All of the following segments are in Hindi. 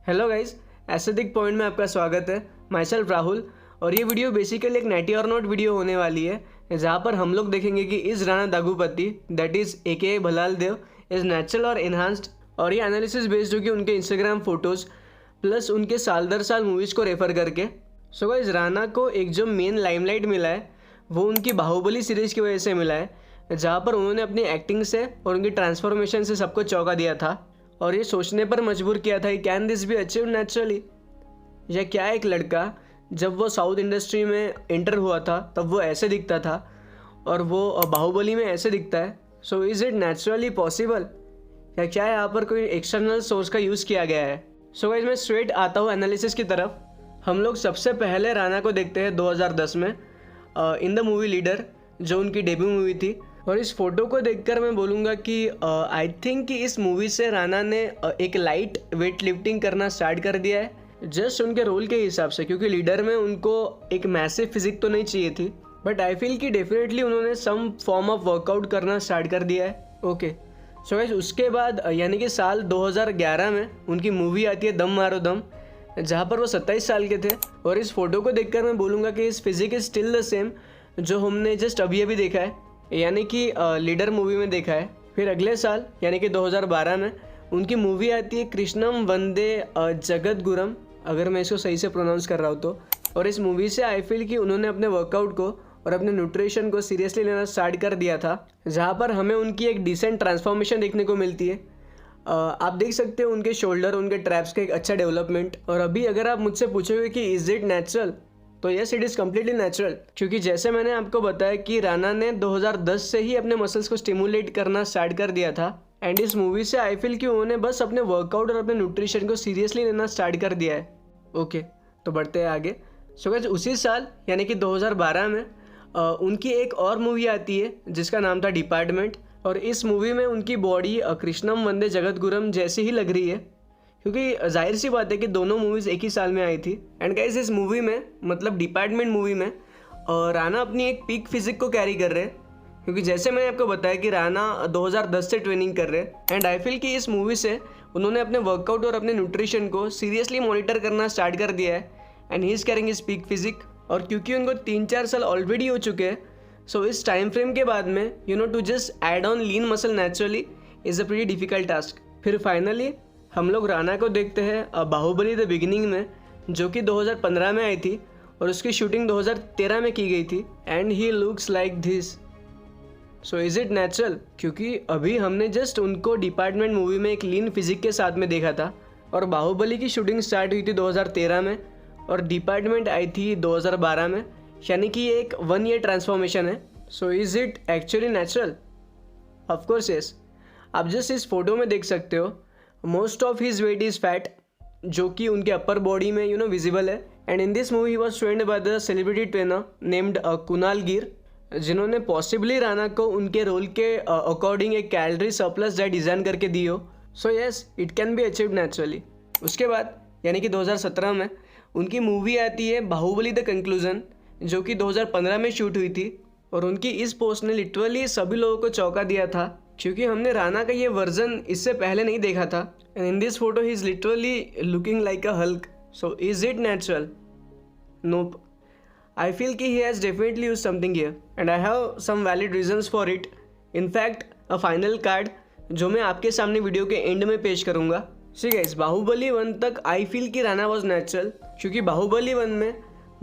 हेलो गाइस, एस्थेटिक पॉइंट में आपका स्वागत है। My self Rahul. और ये वीडियो बेसिकली एक नाइटी और नॉट वीडियो होने वाली है, जहाँ पर हम लोग देखेंगे कि इस Rana Daggubati that is AKA Bhallaladeva is natural और इन्हांस्ड। और ये एनालिसिस बेस्ड होगी उनके इंस्टाग्राम फोटोज़ प्लस उनके साल दर साल मूवीज़ को रेफर करके। सो गाइस, राणा को एक जो मेन लाइमलाइट मिला है वो उनकी बाहुबली सीरीज़ की वजह से मिला है, जहाँ पर उन्होंने अपनी एक्टिंग से और उनकी ट्रांसफॉर्मेशन से सबको चौंका दिया था और ये सोचने पर मजबूर किया था कि can this be achieve naturally. या क्या एक लड़का जब वो साउथ इंडस्ट्री में एंटर हुआ था तब वो ऐसे दिखता था और वो बाहुबली में ऐसे दिखता है। So is it naturally possible, या क्या यहाँ पर कोई एक्सटर्नल सोर्स का यूज़ किया गया है? सो गाइस, मैं स्ट्रेट आता हूँ एनालिसिस की तरफ। हम लोग सबसे पहले राणा को देखते हैं 2010 में इन द मूवी लीडर, जो उनकी डेब्यू मूवी थी। और इस फोटो को देखकर मैं बोलूँगा कि आई थिंक कि इस मूवी से राणा ने एक लाइट वेट लिफ्टिंग करना स्टार्ट कर दिया है जस्ट उनके रोल के हिसाब से, क्योंकि लीडर में उनको एक मैसिव फिजिक तो नहीं चाहिए थी, बट आई फील कि डेफिनेटली उन्होंने सम फॉर्म ऑफ वर्कआउट करना स्टार्ट कर दिया है। ओके, सो गाइस, उसके बाद यानी कि साल 2011 में उनकी मूवी आती है दम मारो दम, जहाँ पर वो 27 साल के थे। और इस फोटो को देखकर मैं बोलूँगा कि इस physique is still the same जो हमने जस्ट अभी देखा है, यानी कि लीडर मूवी में देखा है। फिर अगले साल यानी कि 2012 में उनकी मूवी आती है कृष्णम वंदे जगद्गुरम, अगर मैं इसको सही से प्रोनाउंस कर रहा हूँ तो। और इस मूवी से आई फील कि उन्होंने अपने वर्कआउट को और अपने न्यूट्रिशन को सीरियसली लेना स्टार्ट कर दिया था, जहाँ पर हमें उनकी एक डिसेंट ट्रांसफॉर्मेशन देखने को मिलती है। आप देख सकते हो उनके शोल्डर, उनके ट्रैप्स का एक अच्छा डेवलपमेंट। और अभी अगर आप मुझसे पूछोगे कि इज इट नेचुरल, तो yes, it is completely natural, क्योंकि जैसे मैंने आपको बताया कि राणा ने 2010 से ही अपने मसल्स को स्टिमुलेट करना स्टार्ट कर दिया था। एंड इस मूवी से आई फील कि उन्होंने बस अपने वर्कआउट और अपने न्यूट्रिशन को सीरियसली लेना स्टार्ट कर दिया है। ओके, तो बढ़ते हैं आगे। सो गाइस, उसी साल यानी कि 2012 में उनकी एक और मूवी आती है जिसका नाम था डिपार्टमेंट। और इस मूवी में उनकी बॉडी कृष्णम वंदे जगद्गुरम जैसी ही लग रही है, क्योंकि जाहिर सी बात है कि दोनों मूवीज़ एक ही साल में आई थी। एंड गाइस, इस मूवी में मतलब डिपार्टमेंट मूवी में राणा अपनी एक पीक फिजिक को कैरी कर रहे हैं, क्योंकि जैसे मैंने आपको बताया कि राणा 2010 से ट्रेनिंग कर रहे हैं। एंड आई फील कि इस मूवी से उन्होंने अपने वर्कआउट और अपने न्यूट्रिशन को सीरियसली मॉनिटर करना स्टार्ट कर दिया है। And he is carrying his peak physique. और क्योंकि उनको 3-4 साल ऑलरेडी हो चुके हैं, सो इस टाइम फ्रेम के बाद में to just add on lean muscle naturally is a pretty difficult task. फिर फाइनली हम लोग राणा को देखते हैं बाहुबली द बिगिनिंग में, जो कि 2015 में आई थी और उसकी शूटिंग 2013 में की गई थी। And he looks like this. So is it natural? क्योंकि अभी हमने जस्ट उनको डिपार्टमेंट मूवी में एक लीन फिजिक के साथ में देखा था, और बाहुबली की शूटिंग स्टार्ट हुई थी 2013 में और डिपार्टमेंट आई थी 2012 में, यानी कि ये एक 1 ईयर ट्रांसफॉर्मेशन है। So is it actually natural? Of course yes. आप जस्ट इस फोटो में देख सकते हो most of his weight is fat, जो कि उनके अपर बॉडी में विजिबल है। And in this movie he was trained by the celebrity trainer named Kunal Gir, जिन्होंने पॉसिबली राणा को उनके रोल के अकॉर्डिंग एक कैलोरी सरप्लस डाइट डिज़ाइन करके दी हो। So yes, it can be achieved naturally. उसके बाद यानी कि 2017 में उनकी मूवी आती है बाहुबली द कंक्लूजन, जो कि 2015 में शूट हुई थी। और उनकी इस पोस्ट ने लिटरली सभी लोगों को चौंका दिया था, क्योंकि हमने राणा का ये वर्जन इससे पहले नहीं देखा था। And in this photo he is literally looking like a Hulk. So is it natural? Nope. I feel कि he has definitely use something here and I have some valid reasons for it. In fact a final card जो मैं आपके सामने वीडियो के एंड में पेश करूँगा। सी गाइस, बाहुबली 1 तक आई फील कि राणा वॉज नेचुरल, क्योंकि बाहुबली 1 में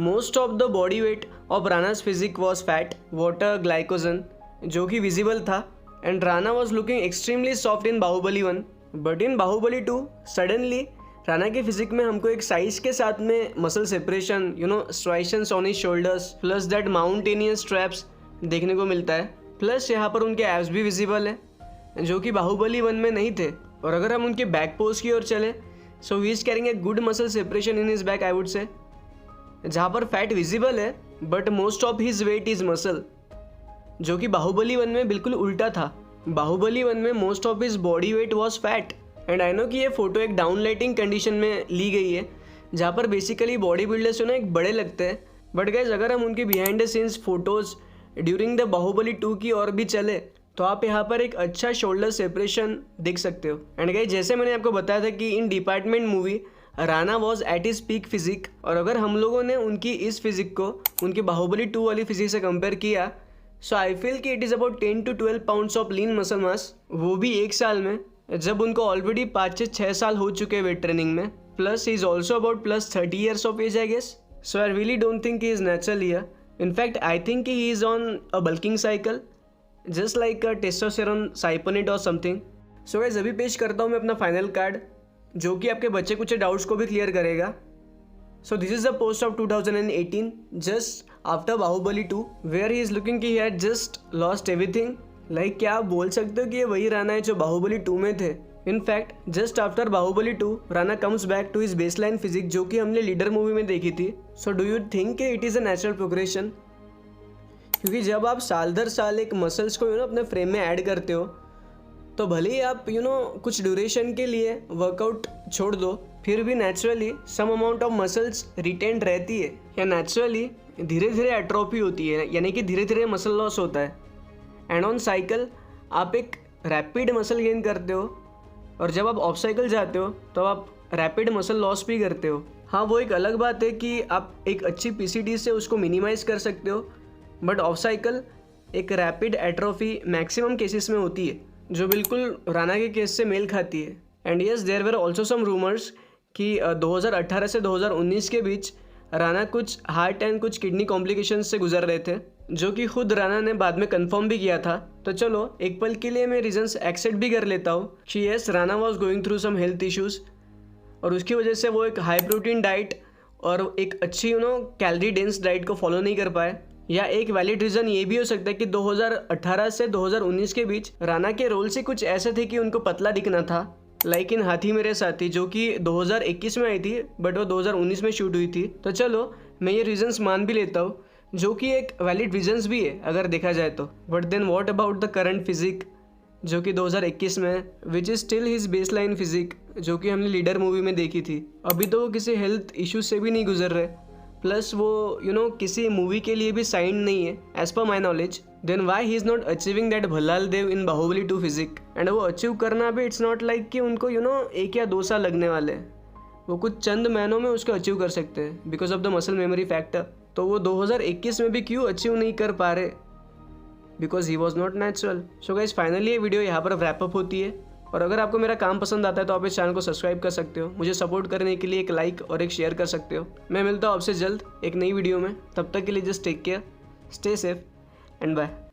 most of the body weight of Rana's physique was fat water glycogen, जो कि विजिबल था। And Rana was looking extremely soft in Baahubali 1, but in Baahubali 2 suddenly Rana के फिजिक में हमको एक साइज के साथ में muscle separation, striations on his shoulders plus that mountainous traps देखने को मिलता है। प्लस यहाँ पर उनके एब्स भी विजिबल है, जो कि बाहुबली 1 में नहीं थे। और अगर हम उनके बैक पोज की ओर चलें, so he is carrying a good muscle separation in his back, I would say, जहाँ पर फैट विजिबल है but most of his weight is muscle, जो कि बाहुबली 1 में बिल्कुल उल्टा था। बाहुबली 1 में most of his body weight was fat. And I know कि ये फोटो एक डाउन लाइटिंग कंडीशन में ली गई है, जहाँ पर बेसिकली बॉडी बिल्डर्स एक बड़े लगते हैं। बट गाइज, अगर हम उनकी behind the scenes photos during the Baahubali 2 की और भी चले, तो आप यहाँ पर एक अच्छा शोल्डर सेपरेशन देख सकते हो। एंड गाइज, जैसे मैंने आपको बताया था कि in Department movie Rana was at his peak physique, और अगर हम लोगों ने उनकी इस फिजिक को उनकी बाहुबली 2 वाली फिजिक से कंपेयर किया, सो आई फील कि it is about 10 to 12 pounds of lean muscle mass, वो भी एक साल में, जब उनको ऑलरेडी 5 से 6 साल हो चुके हैं वेट ट्रेनिंग में, plus he is also about plus 30 years of age I guess. So I really don't think he is natural here. In fact I think he is on a bulking cycle, just like testosterone cypionate और समथिंग. सो गाइस अभी पेश करता हूँ मैं अपना फाइनल कार्ड, जो कि आपके बच्चे कुछ डाउट्स को भी क्लियर करेगा. So this is the post of 2018 just after Baahubali 2, where he is looking कि he had just lost everything. Like क्या आप बोल सकते हो कि ये वही राणा है जो बाहुबली 2 में थे. In fact just after Baahubali 2 Rana comes back to his baseline physique, जो कि हमने लीडर मूवी में देखी थी. So do you think it is a natural progression? क्योंकि जब आप साल दर साल एक मसल्स को अपने फ्रेम में ऐड करते हो, तो भले ही आप कुछ ड्यूरेशन के लिए वर्कआउट छोड़ दो, फिर भी naturally some amount of muscles retained रहती है, या नेचुरली धीरे धीरे एट्रोफी होती है, यानी कि धीरे धीरे मसल लॉस होता है. एंड ऑन साइकिल आप एक रैपिड मसल गेन करते हो, और जब आप ऑफ साइकिल जाते हो तो आप रैपिड मसल लॉस भी करते हो. हाँ, वो एक अलग बात है कि आप एक अच्छी पीसीडी से उसको मिनिमाइज़ कर सकते हो, बट ऑफ साइकिल एक रैपिड एट्रोफी मैक्सिमम केसेस में होती है, जो बिल्कुल राणा के केस से मेल खाती है. And yes there were also some rumours कि 2018 से 2019 के बीच राणा कुछ हार्ट एंड कुछ किडनी कॉम्प्लिकेशंस से गुजर रहे थे, जो कि खुद राणा ने बाद में कंफर्म भी किया था. तो चलो एक पल के लिए मैं रीजंस एक्सेप्ट भी कर लेता हूँ कि yes Rana was going through some health issues, और उसकी वजह से वो एक हाई प्रोटीन डाइट और एक अच्छी कैलोरी डेंस डाइट को फॉलो नहीं कर पाए. या एक वैलिड रीज़न ये भी हो सकता है कि 2018 से 2019 के बीच राणा के रोल से कुछ ऐसे थे कि उनको पतला दिखना था, लाइक इन हाथी मेरे साथी, जो कि 2021 में आई थी बट वो 2019 में शूट हुई थी. तो चलो मैं ये रीजंस मान भी लेता हूँ, जो कि एक वैलिड रीजंस भी है अगर देखा जाए तो. But then what about the current physique, जो कि 2021 में, which is still his base line physique, जो कि हमने लीडर मूवी में देखी थी. अभी तो वो किसी हेल्थ इश्यूज से भी नहीं गुजर रहे, प्लस वो किसी मूवी के लिए भी साइन नहीं है as per my knowledge. Then why he is not achieving that Bhallala Deva in Baahubali 2 physique. And वो अचीव करना भी इट्स नॉट लाइक कि उनको 1 या 2 साल लगने वाले हैं, वो कुछ चंद महीनों में उसको अचीव कर सकते हैं because of the muscle memory factor. तो वो 2021 में भी क्यों अचीव नहीं कर पा रहे? Because he was not natural. So guys finally ये वीडियो यहाँ पर रैप अप होती है, और अगर आपको मेरा काम पसंद आता है तो आप इस चैनल को सब्सक्राइब कर सकते हो. मुझे सपोर्ट करने के लिए एक लाइक और एक शेयर कर सकते हो. मैं मिलता हूँ आपसे जल्द एक नई वीडियो में. तब तक के लिए just take care, stay safe and bye.